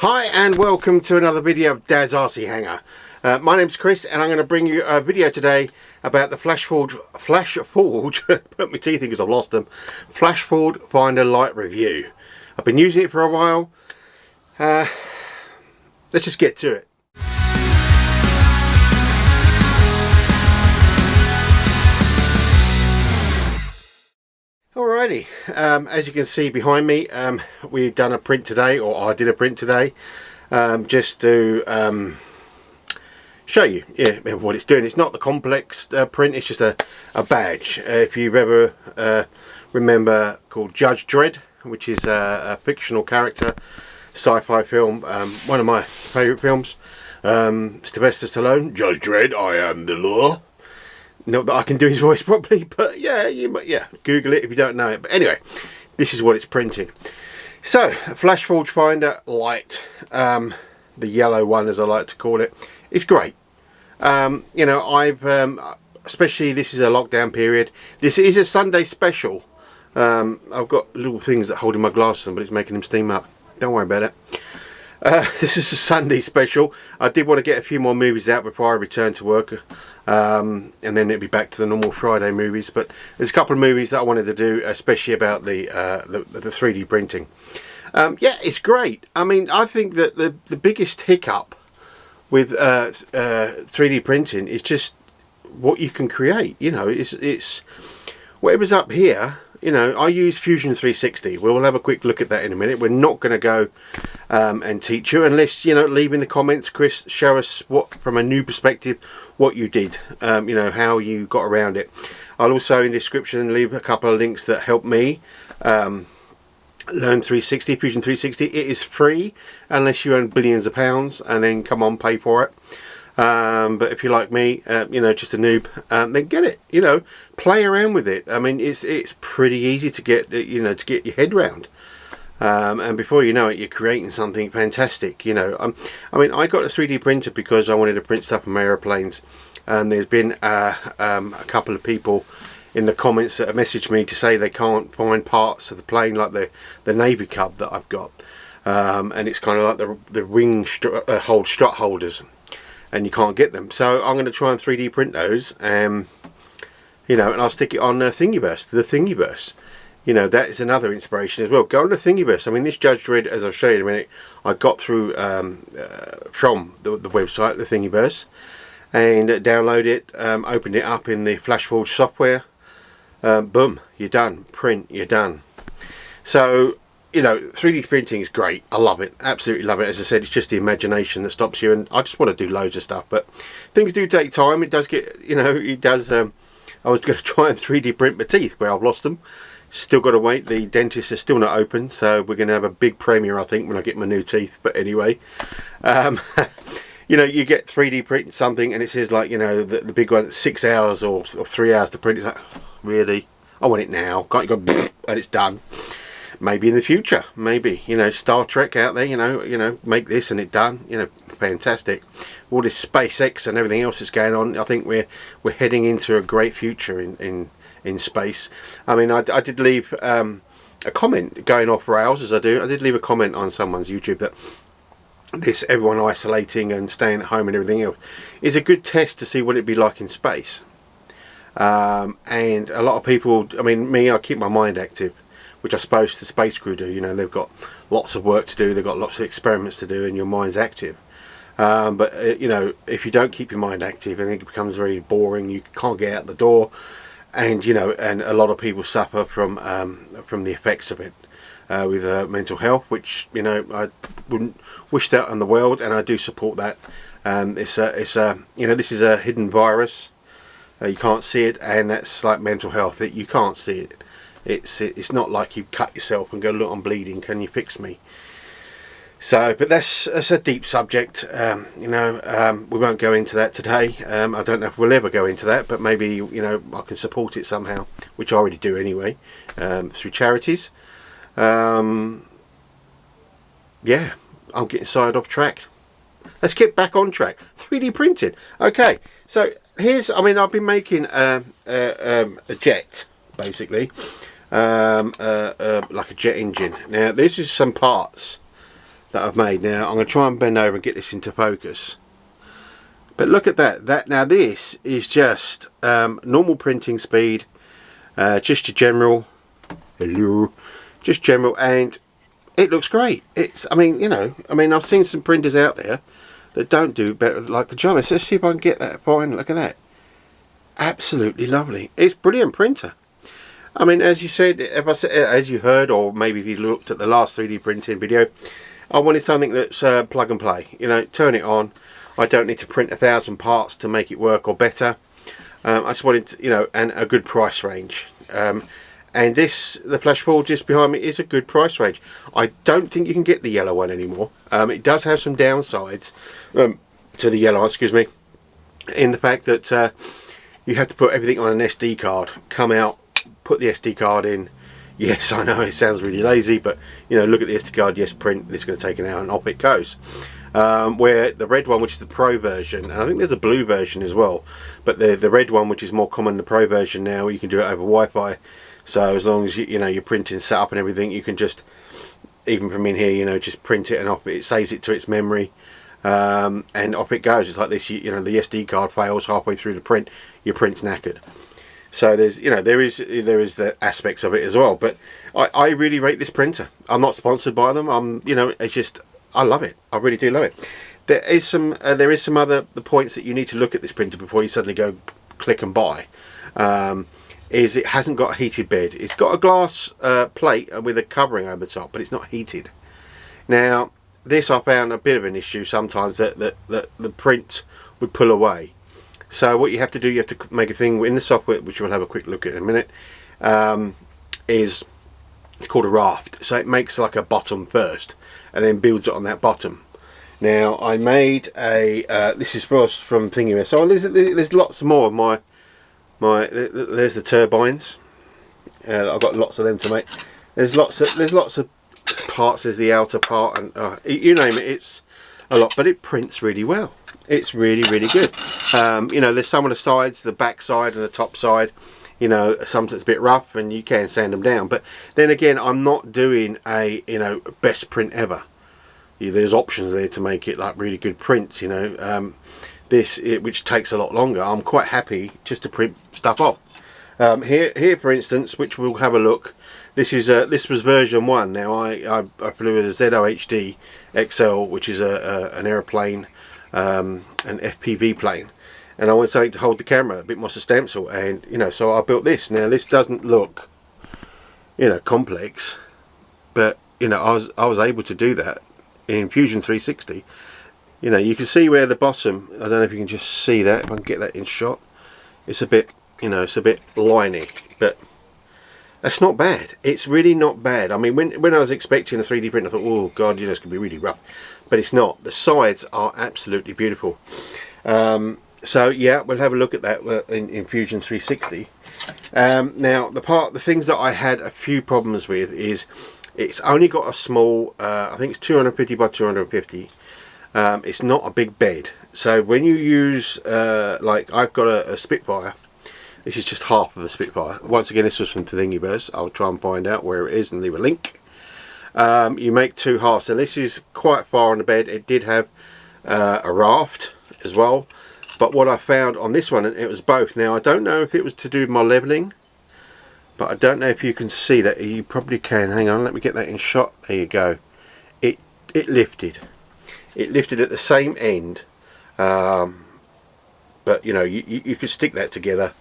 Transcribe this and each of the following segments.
Hi and welcome to another video of Dad's RC Hanger. My name's Chris and I'm going to bring you a video today about the Flashforge, put my teeth in because I've lost them, Flashforge Finder Lite review. I've been using it for a while. Let's just get to it. Alrighty, as you can see behind me, we've done a print today, or I did a print today, just to show you what it's doing. It's not the complex print, it's just a badge. If you ever remember, called Judge Dredd, which is a fictional character, sci-fi film, one of my favourite films. Sylvester Stallone, Judge Dredd, I am the law. Not that I can do his voice properly, but yeah, Google it if you don't know it. But anyway, this is what it's printing. So, Flashforge Finder Lite, the yellow one as I like to call it. It's great. You know, I've especially this is a lockdown period. This is a Sunday special. I've got little things that hold in my glasses on, but it's making them steam up. Don't worry about it. This is a Sunday special. I did want to get a few more movies out before I return to work, and then it'll be back to the normal Friday movies. But there's a couple of movies that I wanted to do, especially about the 3D printing. Yeah, it's great. I mean, I think that the biggest hiccup with 3D printing is just what you can create. You know, it's whatever's up here. You know, I use Fusion 360. We'll have a quick look at that in a minute. We're not going to go and teach you unless, you know, leave in the comments, Chris, show us what, from a new perspective, what you did, you know, how you got around it. I'll also in the description leave a couple of links that help me learn 360, Fusion 360. It is free unless you earn billions of pounds, and then come on, pay for it. But if you're like me, you know, just a noob, then get it. You know, play around with it. I mean, it's pretty easy to get, you know, to get your head round. And before you know it, you're creating something fantastic. You know, I mean, I got a 3D printer because I wanted to print stuff on my aeroplanes, and there's been a couple of people in the comments that have messaged me to say they can't find parts of the plane, like the Navy Cub that I've got, and it's kind of like the wing strut holders. And you can't get them, so I'm going to try and 3D print those, you know, and I'll stick it on the Thingiverse. You know, that is another inspiration as well. Go on the Thingiverse. I mean, this Judge Dredd, as I'll show you in a minute, I got through from the website, the Thingiverse, and download it, opened it up in the Flashforge software. Boom, you're done. Print, you're done. So, you know, 3D printing is great. I love it. Absolutely love it. As I said, it's just the imagination that stops you, and I just want to do loads of stuff. But things do take time. It does get, you know, it does. I was going to try and 3D print my teeth, where I've lost them. Still got to wait. The dentist is still not open, so we're going to have a big premiere, I think, when I get my new teeth. But anyway, you know, you get 3D print something, and it says, like, you know, the big one, 6 hours or 3 hours to print. It's like, really? I want it now. Can't you go, and it's done. Maybe in the future, maybe, you know, Star Trek out there, you know, make this and it done, you know, fantastic. All this SpaceX and everything else that's going on, I think we're heading into a great future in space. I mean, I did leave a comment, going off rails as I do. I did leave a comment on someone's YouTube that this everyone isolating and staying at home and everything else is a good test to see what it'd be like in space. And a lot of people, I mean, me, I keep my mind active, which I suppose the space crew do. You know, they've got lots of work to do, they've got lots of experiments to do, and your mind's active. But you know, if you don't keep your mind active, I think it becomes very boring. You can't get out the door, and you know, and a lot of people suffer from the effects of it with mental health, which, you know, I wouldn't wish that on the world, and I do support that. It's you know, this is a hidden virus. You can't see it, and that's like mental health. You can't see it. It's not like you cut yourself and go, look, I'm bleeding, can you fix me? So, but that's a deep subject. You know, we won't go into that today. I don't know if we'll ever go into that, but maybe, you know, I can support it somehow, which I already do anyway, through charities. Yeah, I'm getting side off track. Let's get back on track. 3D printed. Okay, so here's, I mean, I've been making a jet, basically. Like a jet engine. Now this is some parts that I've made. Now I'm going to try and bend over and get this into focus. But look at that. Now this is just normal printing speed, just your general. Hello, just general, and it looks great. I mean, I've seen some printers out there that don't do better like the job. Let's see if I can get that fine. Look at that. Absolutely lovely. It's brilliant printer. I mean, as you said, as you heard, or maybe if you looked at the last 3D printing video, I wanted something that's plug and play. You know, turn it on. I don't need to print 1,000 parts to make it work or better. I just wanted, and a good price range. And this, the Flashforge just behind me, is a good price range. I don't think you can get the yellow one anymore. It does have some downsides to the yellow, excuse me, in the fact that you have to put everything on an SD card, come out, put the SD card in. Yes, I know it sounds really lazy, but look at the SD card, yes, print, this is going to take an hour, and off it goes. Where the red one, which is the Pro version, and I think there's a blue version as well, but the red one, which is more common, the Pro version now, you can do it over Wi-Fi. So as long as your printing set up and everything, you can just, even from in here, just print it and off it saves it to its memory, and off it goes. It's like this, the SD card fails halfway through the print, your print's knackered. So there's, there is the aspects of it as well. But I really rate this printer. I'm not sponsored by them. It's just, I love it. I really do love it. There is some other points that you need to look at this printer before you suddenly go click and buy. Is it hasn't got a heated bed. It's got a glass plate with a covering over the top, but it's not heated. Now, this I found a bit of an issue sometimes, that the print would pull away. So what you have to do, you have to make a thing in the software, which we'll have a quick look at in a minute, it's called a raft. So it makes like a bottom first, and then builds it on that bottom. Now, I made a, this is from Thingy. So there's lots more of my there's the turbines. I've got lots of them to make. There's lots of parts. There's the outer part, and you name it. It's a lot, but it prints really well. It's really good. There's some on the sides, the back side and the top side. Sometimes a bit rough, and you can sand them down. But then again, I'm not doing a best print ever. There's options there to make it like really good prints. Which takes a lot longer. I'm quite happy just to print stuff off. Here for instance, which we'll have a look, this was version 1. Now I flew a ZOHD XL, which is an aeroplane, an FPV plane, and I wanted something to hold the camera, a bit more substantial, and so I built this. Now this doesn't look complex, but I was able to do that in Fusion 360. You can see where the bottom, I don't know if you can just see that, if I can get that in shot. It's a bit, it's a bit liney, but that's not bad. It's really not bad. I mean, when I was expecting a 3D print, I thought, oh God, it's going to be really rough. But it's not. The sides are absolutely beautiful. So yeah, we'll have a look at that in Fusion 360. Now, the things that I had a few problems with is, it's only got a small, I think it's 250 by 250. It's not a big bed, so when you use like I've got a Spitfire, this is just half of a Spitfire. Once again, this was from Thingiverse. I'll try and find out where it is and leave a link. You make two halves, and this is quite far on the bed. It did have a raft as well, but what I found on this one, it was both. Now I don't know if it was to do with my leveling, but I don't know if you can see that. You probably can. Hang on, let me get that in shot. There you go. It lifted. It lifted at the same end, but you could stick that together,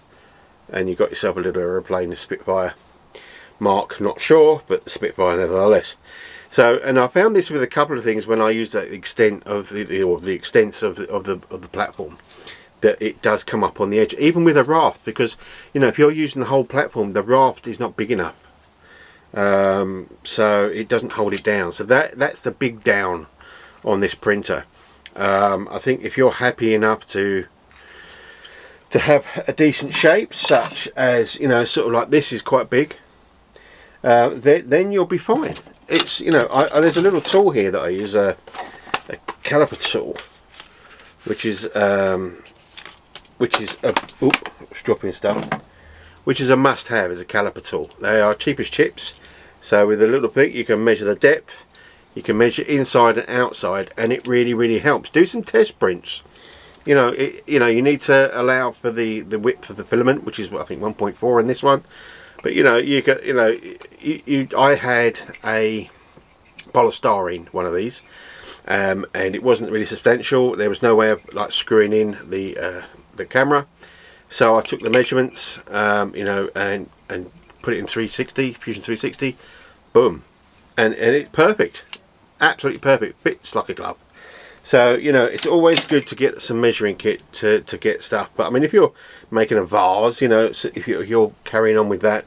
and you got yourself a little aeroplane, a Spitfire mark. Not sure, but the Spitfire nevertheless. So, and I found this with a couple of things when I used the extent of the extents of the platform, that it does come up on the edge, even with a raft, because if you're using the whole platform, the raft is not big enough, so it doesn't hold it down. So that's the big down on this printer. I think if you're happy enough to have a decent shape, such as sort of like this is quite big, then you'll be fine. It's there's a little tool here that I use, a caliper tool, which is dropping stuff, which is a must-have, is a caliper tool. They are cheap as chips. So with a little bit, you can measure the depth. You can measure inside and outside, and it really helps. Do some test prints. You know, you need to allow for the width of the filament, which is I think 1.4 in this one. But you know, I had a polystyrene one of these, and it wasn't really substantial. There was no way of like screwing in the camera, so I took the measurements, you know, and put it in 360 Fusion 360. Boom, and it's perfect, absolutely perfect. Fits like a glove. So you know, it's always good to get some measuring kit to get stuff. But I mean, if you're making a vase, you know, so if you're carrying on with that,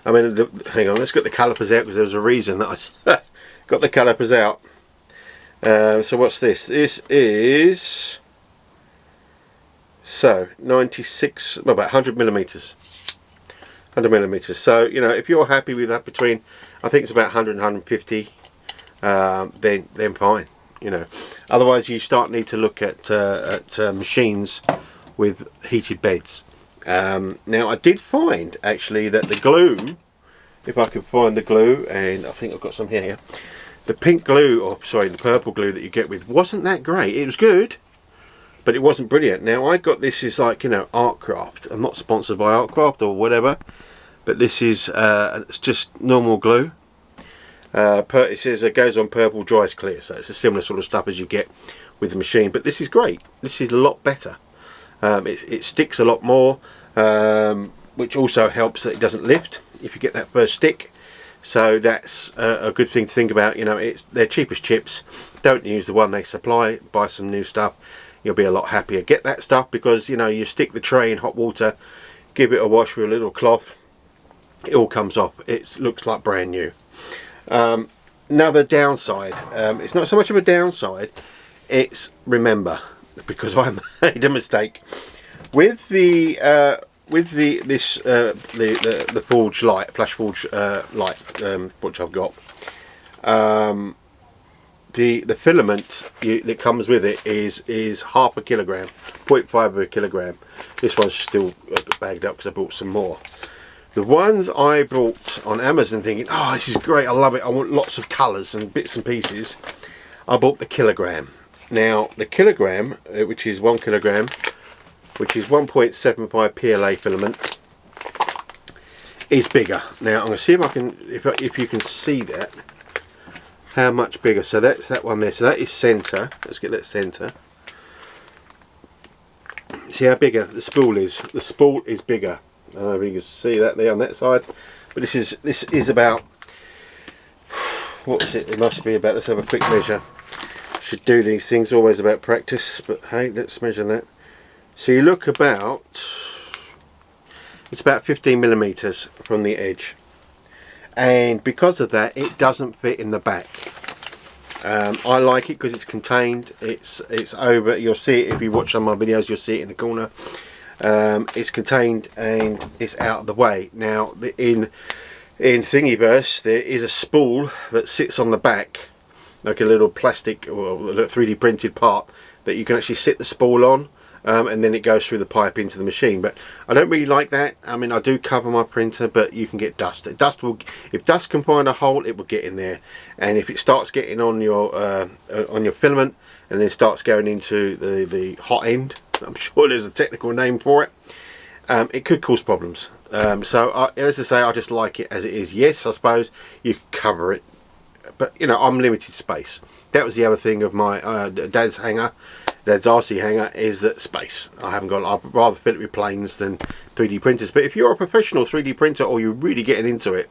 I mean, hang on, let's get the calipers out, because there was a reason that I got the calipers out. So what's this? This is 96, well, about 100 millimeters. 100 millimeters. So you know, if you're happy with that, between I think it's about 100 and 150, then fine. You know, otherwise you need to look at machines with heated beds. Now I did find actually that the glue, if I could find the glue, and I think I've got some here, the pink glue, or sorry, the purple glue that you get with, wasn't that great. It was good, but it wasn't brilliant. Now I got this is like, you know, Artcraft. I'm not sponsored by Artcraft or whatever, but this is it's just normal glue. It says it goes on purple, dries clear, so it's a similar sort of stuff as you get with the machine, but this is great. This is a lot better. It sticks a lot more, which also helps that it doesn't lift if you get that first stick. So that's a good thing to think about. You know, they're cheap as chips. Don't use the one they supply. Buy some new stuff. You'll be a lot happier. Get that stuff, because you know, you stick the tray in hot water, give it a wash with a little cloth, it all comes off. It looks like brand new. Another downside, it's not so much of a downside, it's, remember, because I made a mistake with the Forge Lite, Flashforge Lite, which I've got. The filament that comes with it is half a kilogram, 0.5 of a kilogram. This one's still bagged up because I bought some more. The ones I bought on Amazon thinking, oh, this is great, I love it, I want lots of colours and bits and pieces, I bought the kilogram. Now the kilogram, which is 1 kilogram, which is 1.75 PLA filament, is bigger. Now I'm going to see if I can, if you can see that, how much bigger. So that's that one there. So that is centre. Let's get that centre. See how bigger the spool is. The spool is bigger. I don't know if you can see that there on that side, but this is about, what was it? It must be about, let's have a quick measure. Should do these things always about practice, but hey, let's measure that. So you look about, it's about 15 millimeters from the edge, and because of that, it doesn't fit in the back. I like it because it's contained. It's over. You'll see it if you watch some of my videos. You'll see it in the corner. It's contained and it's out of the way. Now in Thingiverse there is a spool that sits on the back, like a little plastic or 3D printed part that you can actually sit the spool on, and then it goes through the pipe into the machine. But I don't really like that. I mean, I do cover my printer, but you can get dust. If dust can find a hole, it will get in there, and if it starts getting on your filament and then starts going into the hot end, I'm sure there's a technical name for it, it could cause problems. So as I say, I just like it as it is. Yes, I suppose you could cover it, but you know, I'm limited space. That was the other thing of my dad's RC hanger, is that space. I'd rather fill it with planes than 3D printers. But if you're a professional 3D printer, or you're really getting into it,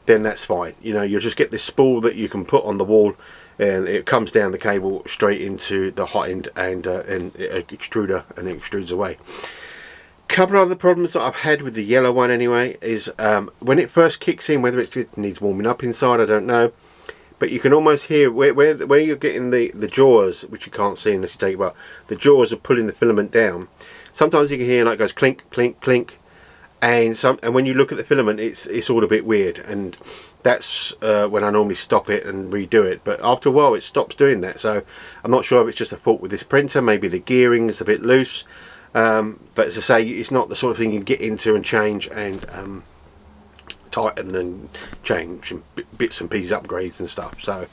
then that's fine. You know, you'll just get this spool that you can put on the wall, and it comes down the cable straight into the hot end and extruder, and it extrudes away. Couple of other problems that I've had with the yellow one anyway is when it first kicks in, whether it needs warming up inside, I don't know, but you can almost hear where you're getting the jaws, which you can't see unless you take it out. The jaws are pulling the filament down. Sometimes you can hear like it goes clink, clink, clink, and when you look at the filament, it's all a bit weird, and that's when I normally stop it and redo it. But after a while, it stops doing that. So I'm not sure if it's just a fault with this printer. Maybe the gearing is a bit loose. But as I say, it's not the sort of thing you can get into and change and tighten and change and bits and pieces, upgrades and stuff. So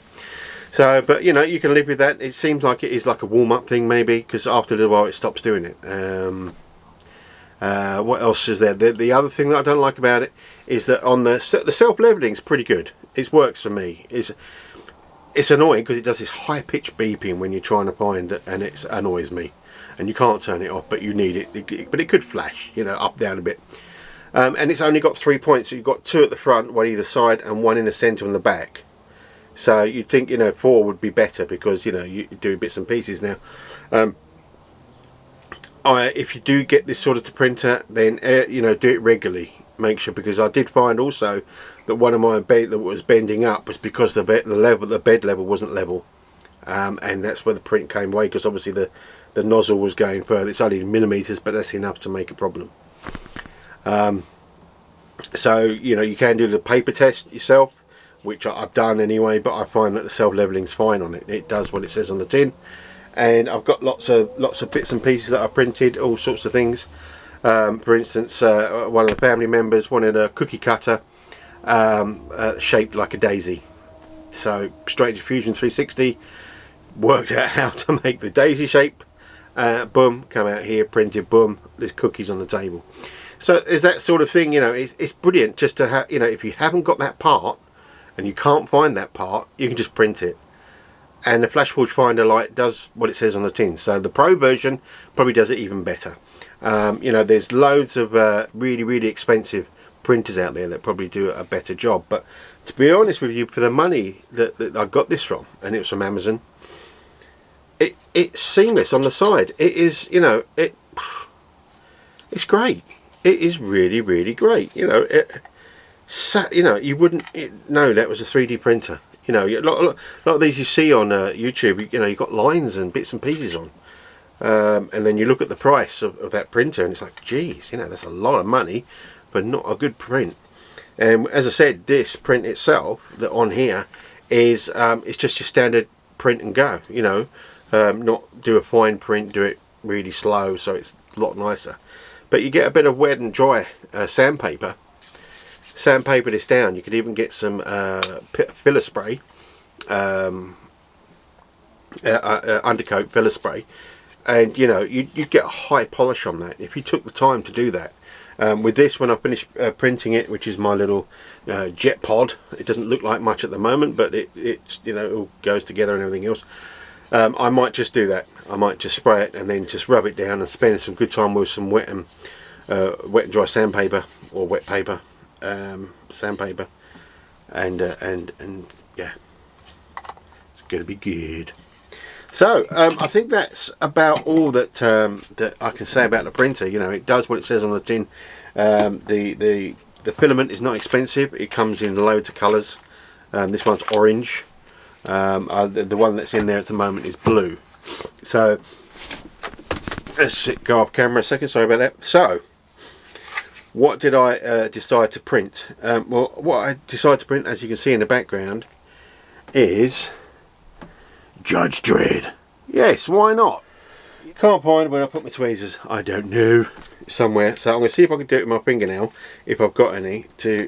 So, but you know, you can live with that. It seems like it is like a warm-up thing, maybe, because after a little while it stops doing it. What else is there? The other thing that I don't like about it is that on the self-leveling is pretty good. It works for me. It's annoying because it does this high-pitched beeping when you're trying to find it, and it annoys me. And you can't turn it off, but you need it. But it could flash, you know, up, down a bit. And it's only got 3 points. So you've got 2 at the front, 1 either side, and 1 in the centre and the back. So you'd think, you know, 4 would be better because, you know, you do bits and pieces now. If you do get this sort of printer, then you know, do it regularly. Make sure, because I did find also that one of my bed that was bending up was because the bed level wasn't level, and that's where the print came away, because obviously the nozzle was going further. It's only millimeters, but that's enough to make a problem. So you know, you can do the paper test yourself, which I've done anyway, but I find that the self-leveling is fine on it. It does what it says on the tin. And I've got lots of bits and pieces that I printed, all sorts of things. For instance, one of the family members wanted a cookie cutter shaped like a daisy. So straight to Fusion 360, worked out how to make the daisy shape. Boom, come out here, printed, boom, there's cookies on the table. So is that sort of thing, you know, it's brilliant just to have, you know, if you haven't got that part and you can't find that part, you can just print it. And the Flashforge Finder Lite does what it says on the tin. So the Pro version probably does it even better. You know, there's loads of really expensive printers out there that probably do a better job. But to be honest with you, for the money that I got this from, and it was from Amazon, it's seamless on the side. It is, you know, it's great. It is really great. You know, you know, you wouldn't know that was a 3D printer. You know, a lot of these you see on YouTube, you know, you've got lines and bits and pieces on. And then you look at the price of that printer and it's like, geez, you know, that's a lot of money for not a good print. And as I said, this print itself, that on here, is it's just your standard print and go. You know, not do a fine print, do it really slow, so it's a lot nicer. But you get a bit of wet and dry sandpaper. Sandpaper this down. You could even get some filler spray, undercoat filler spray, and you know, you'd get a high polish on that if you took the time to do that. With this, when I finish printing it, which is my little jet pod, it doesn't look like much at the moment, but it's, you know, it all goes together and everything else. I might just do that. I might just spray it and then just rub it down and spend some good time with some wet and dry sandpaper, or wet paper. Sandpaper, and yeah, it's gonna be good. So I think that's about all that that I can say about the printer. You know, it does what it says on the tin. The filament is not expensive. It comes in loads of colours. This one's orange. The one that's in there at the moment is blue. So let's go off camera a second. Sorry about that. So, what did I decide to print? Well, what I decided to print, as you can see in the background, is Judge Dredd. Yes, why not? Can't find where I put my tweezers. I don't know. Somewhere. So I'm going to see if I can do it with my fingernail, if I've got any, to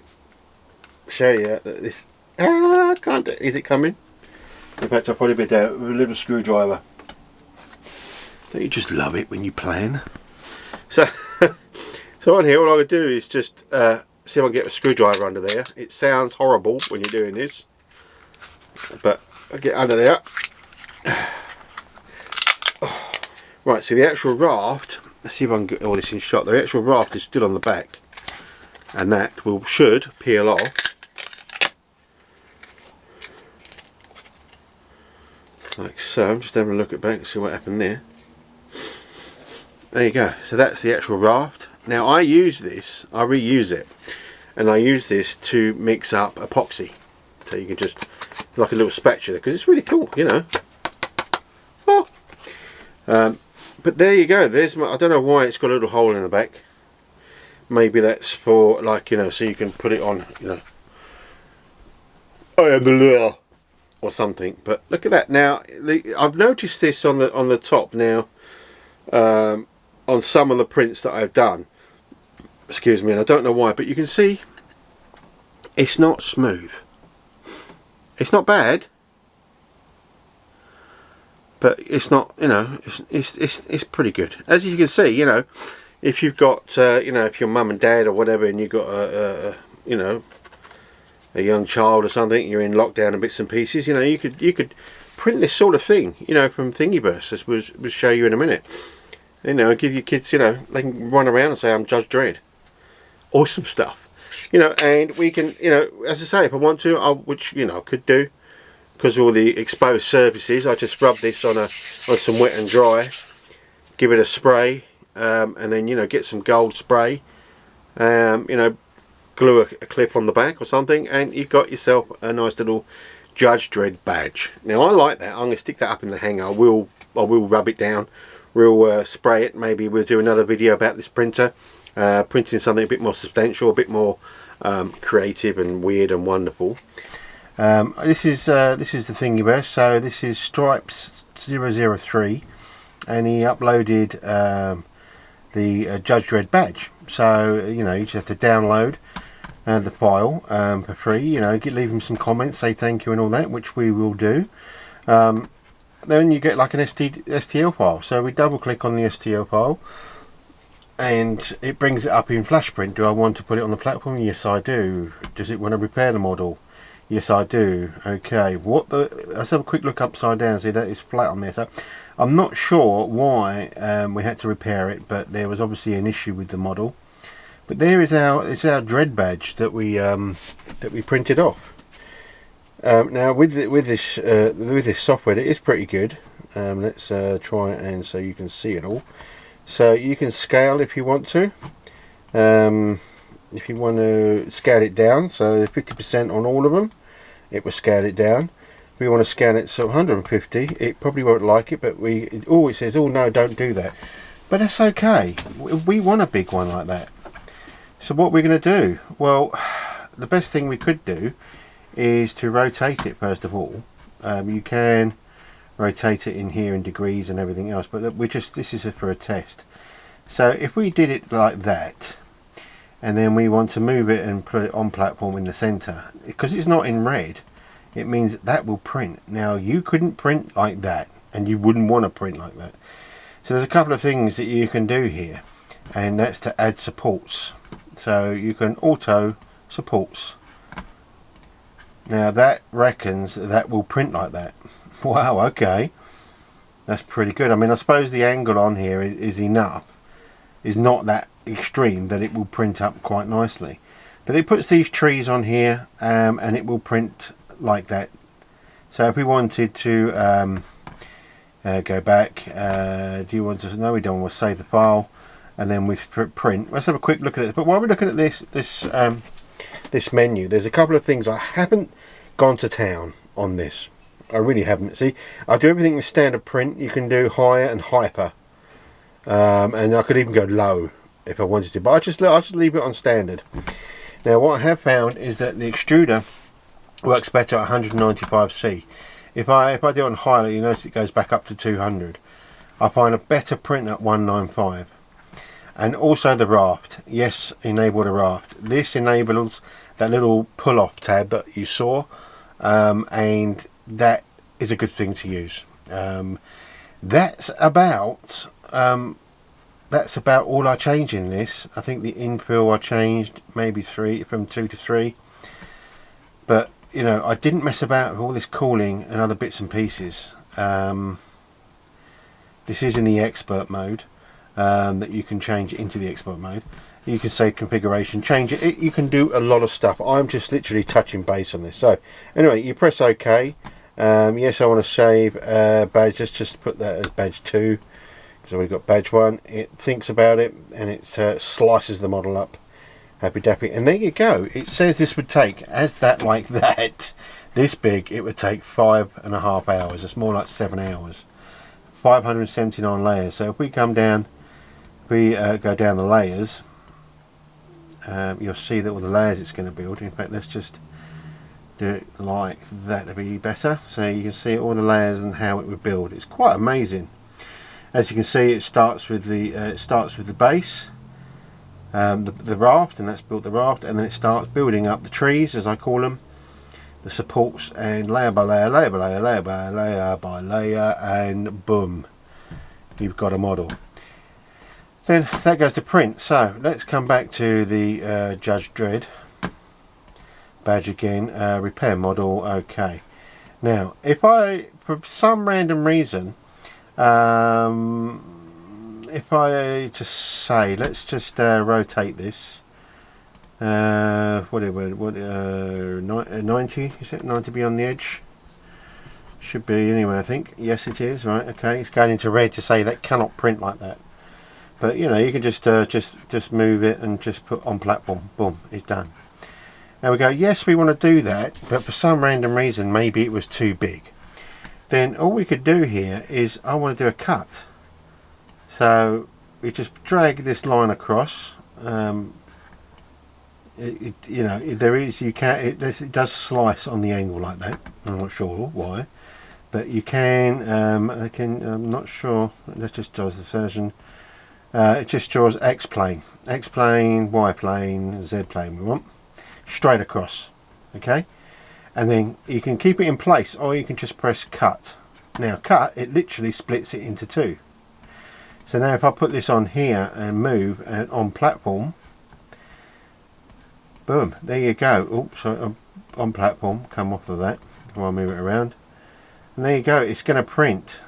show you that this... I can't do it. Is it coming? In fact, I'll probably be there with a little screwdriver. Don't you just love it when you plan? So... So on here, all I would do is just see if I can get a screwdriver under there. It sounds horrible when you're doing this, but I'll get under there. Right, so the actual raft, let's see if I can get all this in shot. The actual raft is still on the back, and that should peel off. Like so. I'm just having a look at back and see what happened there. There you go. So that's the actual raft. Now I use this, I reuse it, and I use this to mix up epoxy. So you can just, like a little spatula, because it's really cool, you know. Oh. But there you go, there's my, I don't know why it's got a little hole in the back. Maybe that's for, like, you know, so you can put it on, you know, I am the lure, or something. But look at that. Now, I've noticed this on the top now, on some of the prints that I've done. Excuse me, and I don't know why, but you can see it's not smooth. It's not bad, but it's not, you know, it's pretty good. As you can see, you know, if you've got you know, if your mum and dad or whatever, and you've got a you know, a young child or something, you're in lockdown and bits and pieces, you know, you could print this sort of thing, you know, from Thingiverse, as we'll show you in a minute. You know, give your kids, you know, they can run around and say, I'm Judge Dredd. Awesome stuff. You know, and we can, you know, as I say, if I want to, which, you know, I could do, because of all the exposed surfaces, I just rub this on some wet and dry, give it a spray, and then, you know, get some gold spray, you know, glue a clip on the back or something, and you've got yourself a nice little Judge Dredd badge. Now, I like that. I'm going to stick that up in the hanger. I will rub it down. We'll spray it. Maybe we'll do another video about this printer, printing something a bit more substantial, a bit more creative and weird and wonderful. This is the Thingiverse. So this is Stripes 003, and he uploaded the Judge Dredd badge. So, you know, you just have to download the file for free. You know, leave him some comments, say thank you and all that, which we will do. Then you get like an STL file. So we double click on the STL file and it brings it up in flash print. Do I want to put it on the platform? Yes, I do. Does it want to repair the model? Yes, I do. Okay, let's have a quick look upside down. See, that is flat on there. So I'm not sure why we had to repair it, but there was obviously an issue with the model. But there is our Dredd badge that we printed off. Now with this software, it is pretty good. Let's try and so you can see it all. So you can scale if you want to. If you want to scale it down, so 50% on all of them, it will scale it down. If we want to scale it to 150, it probably won't like it, but it says, oh no, don't do that. But that's okay. We want a big one like that. So what we're going to do? Well, the best thing we could do is to rotate it first of all. You can rotate it in here in degrees and everything else, but this is for a test. So if we did it like that, and then we want to move it and put it on platform in the center, because it's not in red, it means that will print. Now you couldn't print like that, and you wouldn't want to print like that. So there's a couple of things that you can do here, and that's to add supports. So you can auto supports. Now that reckons that will print like that. Wow, okay, that's pretty good. I mean, I suppose the angle on here is not that extreme that it will print up quite nicely, but it puts these trees on here and it will print like that. So if we wanted to go back, do you want to, no, we don't want to save the file, and then we print. Let's have a quick look at this. But while we're looking at this menu, there's a couple of things. I haven't gone to town on this. I really haven't. See, I do everything with standard print. You can do higher and hyper, and I could even go low if I wanted to, but I just leave it on standard. Now what I have found is that the extruder works better at 195C. If I do it on higher, you notice it goes back up to 200. I find a better print at 195. And also the raft. Yes, enable the raft. This enables that little pull-off tab that you saw, and that is a good thing to use. That's about all I changed in this. I think the infill I changed maybe from 2 to 3, but you know, I didn't mess about with all this cooling and other bits and pieces. This is in the expert mode, that you can change it into the expert mode. You can say configuration, change it. You can do a lot of stuff. I'm just literally touching base on this. So anyway, you press OK. Yes, I want to save badge. Let's just put that as badge 2, because we've got badge 1. It thinks about it and it slices the model up. Happy dappy, and there you go. It says this would take, as that like that, this big, it would take 5.5 hours. It's more like 7 hours. 579 layers. So if we come down, we go down the layers, you'll see that all the layers it's going to build. In fact, let's just do it like that to be better, so you can see all the layers and how it would build. It's quite amazing. As you can see, it starts with the base, the raft, and that's built the raft, and then it starts building up the trees, as I call them, the supports, and layer by layer, layer by layer, layer by layer by layer, and boom, you've got a model. Then that goes to print. So let's come back to the Judge Dredd badge again. Repair model. Okay. Now, if I, for some random reason, if I just say, let's just rotate this. Whatever. 90? Is it 90 beyond the edge? Should be anyway, I think. Yes, it is. Right. Okay. It's going into red to say that cannot print like that. But you know, you can just move it and just put on platform. Boom, it's done. Now we go, yes, we want to do that, but for some random reason, maybe it was too big. Then all we could do here is, I want to do a cut. So we just drag this line across. You know, there is, you can, it does slice on the angle like that. I'm not sure why, but you can. I'm not sure. Let's just do the version. It just draws X plane, Y plane, Z plane we want, straight across, okay? And then you can keep it in place, or you can just press cut. Now cut, it literally splits it into two. So now if I put this on here and move and on platform, boom, there you go. Oops, sorry, on platform, come off of that before I move it around. And there you go, it's going to print.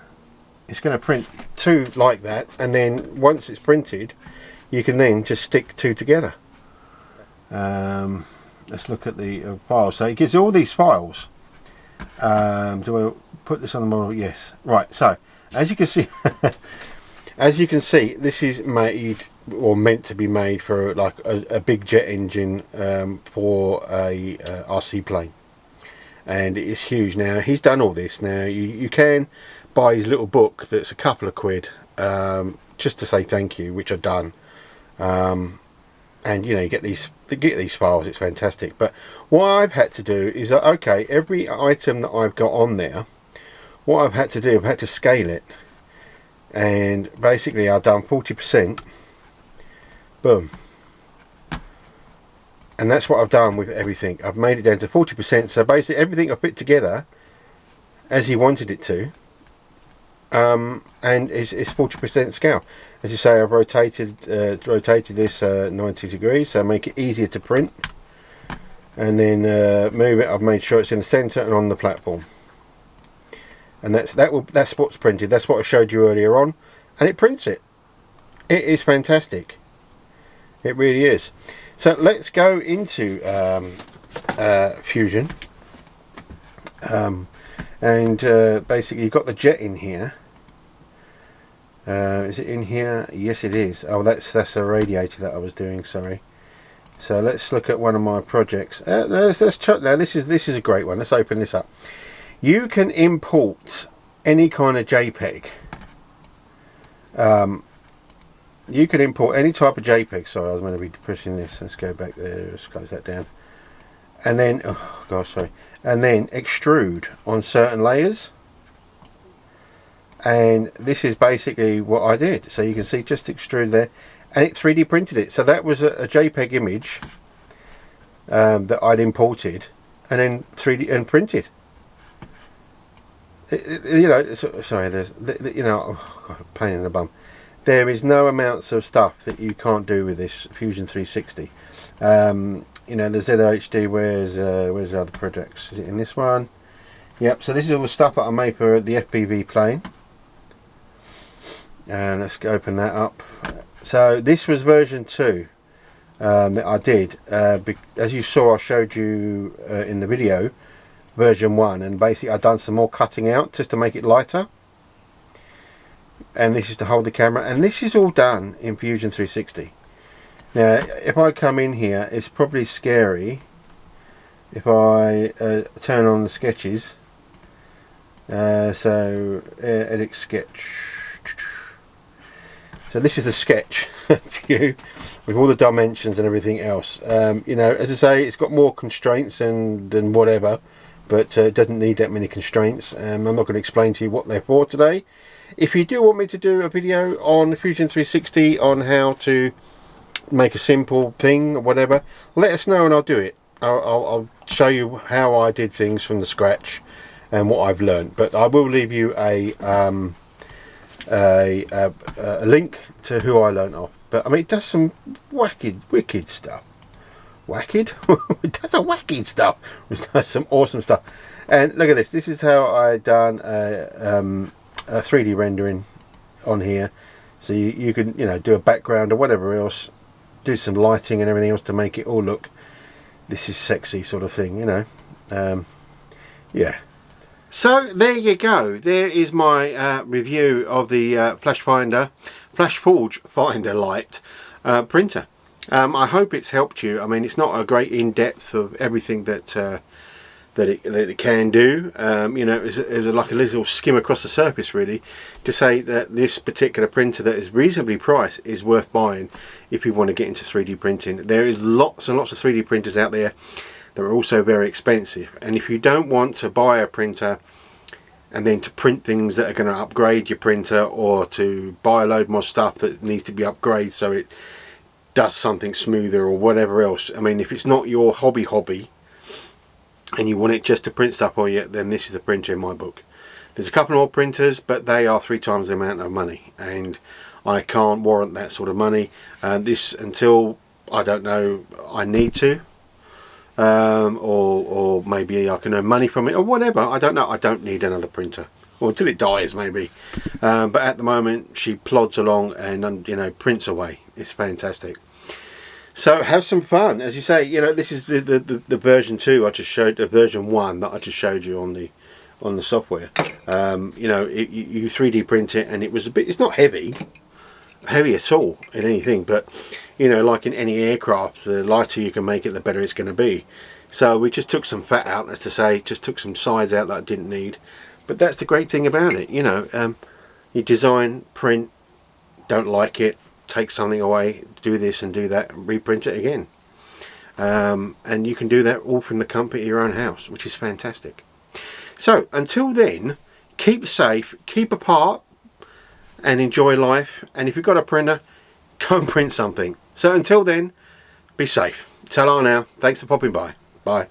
It's going to print two like that, and then once it's printed you can then just stick two together. Let's look at the files. So it gives all these files. Do I put this on the model? Yes. Right, so as you can see as you can see, this is made, or meant to be made, for like a big jet engine for a RC plane, and it is huge. Now he's done all this. Now you can buy his little book that's a couple of quid, just to say thank you, which I've done. And you know, you get these files, it's fantastic. But what I've had to do is, okay, every item that I've got on there, what I've had to do, I've had to scale it, and basically I've done 40%, boom, and that's what I've done with everything. I've made it down to 40%, so basically everything I put together as he wanted it to. And it's 40% scale. As you say, I've rotated this 90 degrees, so make it easier to print. And then move it. I've made sure it's in the centre and on the platform. And that's what's printed. That's what I showed you earlier on, and it prints it. It is fantastic. It really is. So let's go into Fusion. And basically, you've got the jet in here. Is it in here? Yes, it is. Oh, that's a radiator that I was doing. Sorry. So let's look at one of my projects. Let's check. Now this is a great one. Let's open this up. You can import any kind of JPEG. You can import any type of JPEG. Sorry, I was meant to be pushing this. Let's go back there. Let's close that down. And then, oh gosh, sorry. And then extrude on certain layers. And this is basically what I did. So you can see, just extrude there, and it 3D printed it. So that was a JPEG image that I'd imported and then 3D and printed. You know, sorry, there's, you know, oh God, pain in the bum. There is no amounts of stuff that you can't do with this Fusion 360. You know, the ZHD, where's the other projects? Is it in this one? Yep, so this is all the stuff that I made for the FPV plane. And let's open that up. So this was version 2 that I did. As you saw, I showed you in the video, version 1. And basically I've done some more cutting out just to make it lighter. And this is to hold the camera. And this is all done in Fusion 360. Now, if I come in here, it's probably scary if I turn on the sketches. So, edit sketch. So this is the sketch view with all the dimensions and everything else. You know, as I say, it's got more constraints than whatever, but it doesn't need that many constraints. I'm not going to explain to you what they're for today. If you do want me to do a video on Fusion 360 on how to make a simple thing or whatever, let us know and I'll do it. I'll show you how I did things from the scratch and what I've learned. But I will leave you a link to who I learnt off. But I mean, it does some wicked stuff. Wicked? It does some wicked stuff. It does some awesome stuff. And look at this. This is how I done a 3D rendering on here. So you can, you know, do a background or whatever else, do some lighting and everything else to make it all look, this is sexy sort of thing, you know. Yeah. So there you go. There is my review of the Flashforge Finder Lite printer. I hope it's helped you. I mean, it's not a great in-depth of everything that it can do. You know, it was like a little skim across the surface, really, to say that this particular printer that is reasonably priced is worth buying if you want to get into 3D printing. There is lots and lots of 3D printers out there that are also very expensive, and if you don't want to buy a printer and then to print things that are going to upgrade your printer, or to buy a load more stuff that needs to be upgraded so it does something smoother or whatever else, I mean, if it's not your hobby and you want it just to print stuff on you, then this is the printer in my book. There's a couple more printers, but they are 3 times the amount of money, and I can't warrant that sort of money. This, until, I don't know, I need to, or maybe I can earn money from it or whatever, I don't know. I don't need another printer, or until it dies maybe. But at the moment she plods along and, you know, prints away. It's fantastic. So have some fun. As you say, you know, this is the version 2 I just showed, the version 1 that I just showed you on the software. You know, you 3D print it, and it was a bit, it's not heavy at all in anything, but you know, like in any aircraft, the lighter you can make it, the better it's going to be. So we just took some fat out, as to say, just took some sides out that I didn't need. But that's the great thing about it, you know, you design, print, don't like it, take something away, do this and do that, and reprint it again. And you can do that all from the comfort of your own house, which is fantastic. So until then, keep safe, keep apart, and enjoy life. And if you've got a printer, go and print something. So until then, be safe. Ta-ra now. Thanks for popping by. Bye.